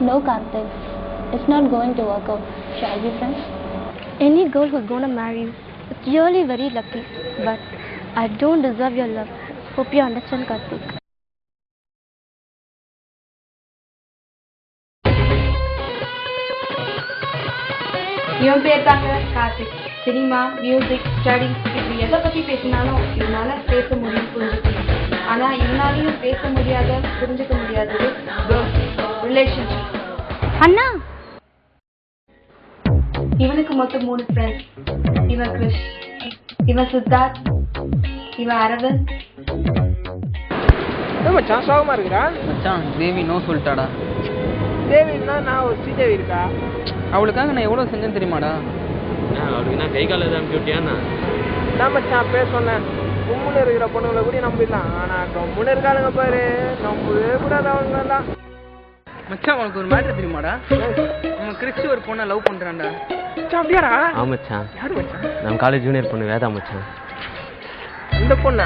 No, Karthik. It's not going to work out. Shall we, friends? Any girl who's gonna marry you is really very lucky. But I don't deserve your love. Hope you understand, Karthik. இவன் பேர் தாங்க Karthik. Cinema, music, study இப்படி எதை பற்றி பேசினாலும் இவனால பேச முடியும், புரிஞ்சுக்க முடியும். ஆனால் இவனாலையும் பேச முடியாத, புரிஞ்சுக்க முடியாதது ரிலேஷன்ஷிப். அண்ணா, இவனுக்கு மொத்தம் 3 ஃப்ரெண்ட்ஸ். இவன் கிருஷ், இவன் சித்தார்த், இவன் அரவிந்த். மச்சான் சோகமா இருக்குடா. மச்சான் தேவி நோ சொல்லிட்டாடா. தேவின்னா நான் ஒரு ஸ்ரீதேவி இருக்கா, அவளுக்காக நான் எவ்வளோ செஞ்சேன்னு தெரியுமாடா? அவளுக்கு நான் கை கால தான் விட்டியாண்ணா. நான் மச்சான் பேச சொன்னேன். கும்புல இருக்கிற பொண்ணுங்களை கூட நம்பிடலாம், ஆனால் கம்முன்னு இருக்காளுங்க பாரு, நம்பவே கூடாது அவங்க தான். மச்சான் உனக்கு ஒரு மேட்டர் தெரியுமாடா? நம்ம கிறிஸ்டி ஒரு பொண்ணை லவ் பண்ணுறான்டா. மச்சான் அப்படியாடா? மச்சான் யாரு மச்சான்? நம்ம காலேஜ் ஜூனியர் பொண்ணு வேதா மச்சான். இந்த பொண்ணா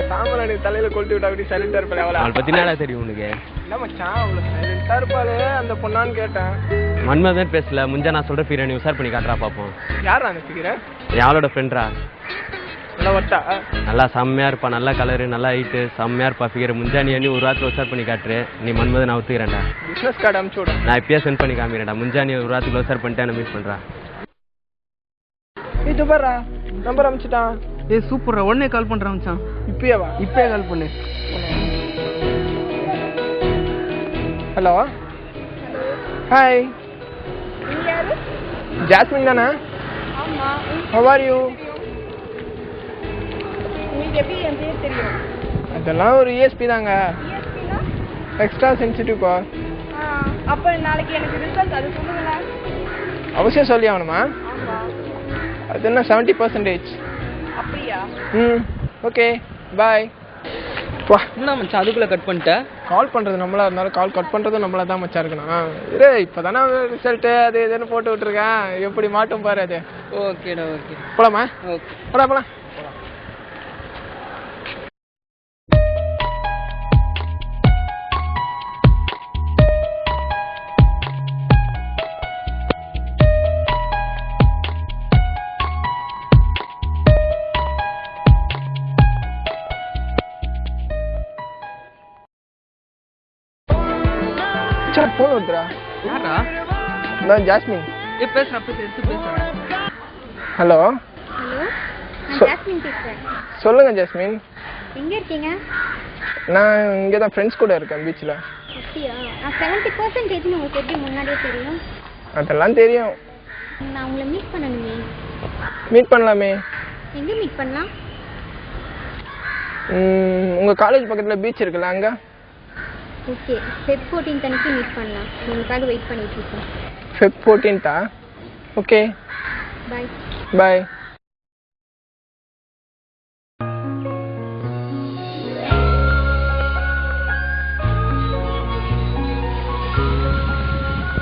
சாம்பல் தலையில கொளுத்தி விட்டா அப்படி சைலண்டா இருப்பாள். அவளை பத்தி என்ன தெரியும் உனக்கு? இல்லை மச்சான், அவளை சைலண்டா இருப்பாளு அந்த பொண்ணான்னு கேட்டேன். மன்மதன் பேசல, முஞ்சா நான் சொல்ற ஃபிகரை நீ உசார் பண்ணி காட்டுறா பார்ப்போம். யாரா அந்த ஃபிகரை? அவளோட ஃப்ரெண்ட்ரா. நல்லா வட்டா, நல்லா செம்மையா இருப்பா, நல்லா கலரு, நல்லா ஹைட்டு, செம்மையா இருப்பா ஃபிகர். முஞ்சா நீ ஒரு ராத்திரி உசார் பண்ணி காட்டுரு. நீ மன்மதன் நான் ஒத்துக்கிறேன்டா. பிசினஸ் கார்டு அனுப்பிச்சு விட நான் இப்பயே சென்ட் பண்ணி காமிக்கிறேன்டா. முஞ்சா நீ ஒரு ராத்திரி உசார் பண்ணிட்டு என்ன மீட் பண்றா. இது பாரா நம்பர் அனுப்பிச்சிட்டான். ஏய் சூப்பரா, உடனே கால் பண்ணுறான் மச்சான். இப்பயே வா, இப்பயே கால் பண்ணு. ஹலோ, ஹாய், ஜாஸ்மின் தானே? How are you? உங்களுக்கு எப்படி என் பேர் தெரியும்? அதெல்லாம் ஒரு ESP தாங்க, எக்ஸ்ட்ரா சென்சிட்டிவ் பா. அப்போ நாளைக்கு எனக்கு ரிசல்ட் அது சொல்லுங்களேன். அவசியம் சொல்லி ஆகணுமா? அது என்ன 70%? அப்படியா? Okay bye. வா, என்ன மச்சான் அதுக்குள்ளே கட் பண்ணிட்டேன்? கால் பண்ணுறது நம்மளா இருந்தாலும் கால் கட் பண்ணுறதும் நம்மளா தான் மச்சா இருக்கணும். இரு, இப்போ தானே ரிசல்ட்டு அது இதுன்னு போட்டு விட்டுருக்கேன், எப்படி மாட்டும் பாரு அது. ஓகேடா, ஓகே போலாமா? ஓகே போலாம். போன் வருதுடா. யாரா? நான் ஜாஸ்மின். ஏ பேசுறா, எடுத்து பேசுறா. ஹலோ. ஹலோ, நான் ஜாஸ்மின் பேசுகிறேன். சொல்லுங்க ஜாஸ்மின். எங்கே இருக்கீங்க? நான் இங்கே தான் ஃப்ரெண்ட்ஸ் கூட இருக்கேன் பீச்சில். அப்படியா? நான் 70% உங்களுக்கு எப்படி முன்னாடியே தெரியும்? அதெல்லாம் தெரியும். நான் உங்களை மீட் பண்ணணுமே. மீட் பண்ணலாமே. எங்கே மீட் பண்ணலாம்? உங்கள் காலேஜ் பக்கத்தில் பீச் இருக்குல்ல, அங்கே. ஓகே, Feb 14 அன்னைக்கு மீட் பண்ணலாம். உங்களுக்காக வெயிட் பண்ணிட்டு இருக்கேன். Feb 14 okay bye. பாய்.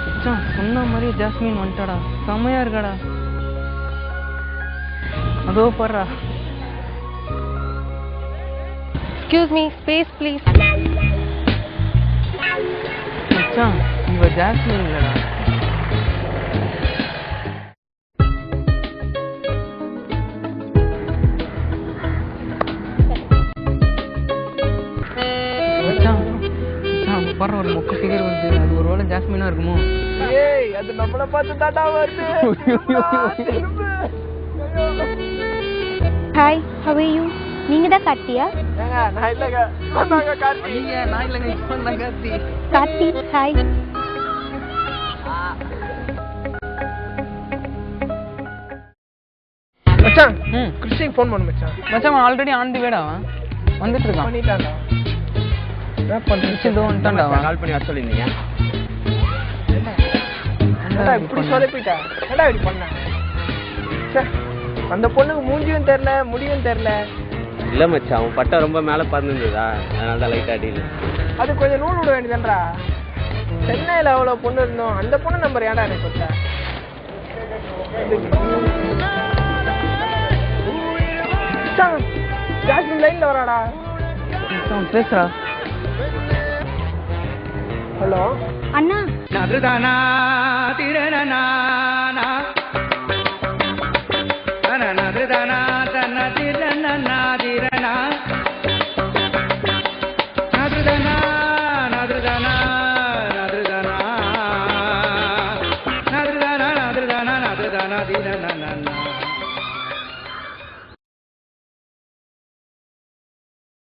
மச்சான் சொன்ன மாதிரி ஜாஸ்மின் வந்துட்டாடா, செம்மையா இருக்காடா. அதோ பாடுறா. Excuse me, space please. மச்சான் இவ ஜாஸ்மின் இல்லடா. படுற ஒரு மொக்க ஃபிகர் வந்து அது ஒரு வேளை ஜாஸ்மினா இருக்குமோ? ஏய், அது நம்மள பார்த்து தாண்டா வருது. Hi, how are you? நீங்க தான் கார்த்தியா? ஏங்க நான் இல்லங்க, நாங்க கார்த்தி. நீங்க நான் இல்லங்க, இப்போ நான் கார்த்தி. கார்த்தி, ஹாய். மச்சான், கிறிஸ்டின் ஃபோன் பண்ணு மச்சான். மச்சான் ஆல்ரெடி ஆன் தி வேடா, அவன் வந்துட்டு இருக்கான். பண்ணிட்டான்டா. என்ன பண்றீங்க? இதோ வந்துட்டான்டா அவன். கால் பண்ணி வர சொல்லிருந்தீங்க. என்னடா இப்படி சொதப்பிட்டா? என்னடா இப்படி பண்ண? அந்த பொண்ணுக்கு மூஞ்சியும் தெரியல, முடியும் தெரியல. இல்ல மச்சான், அவன் பட்டை ரொம்ப மேல பறந்துருந்ததா, அதனால தான் லைட் அடியில். அது கொஞ்சம் நூல் விட வேண்டியதுன்றா. சென்னையில் அவ்வளோ பொண்ணு இருந்தோம், அந்த பொண்ணு நம்பர் ஏன்டா எனக்கு கொடுத்த? ஜாஸ்மின் லைன்ல வராடா. பேசுறா. ஹலோ அண்ணா நதுதானா திரணனா நதுதானா தன திரணனா திரணா நதுதானா நதுதானா நதுதானா நதுதானா நதுதானா நதுதானா திரணனா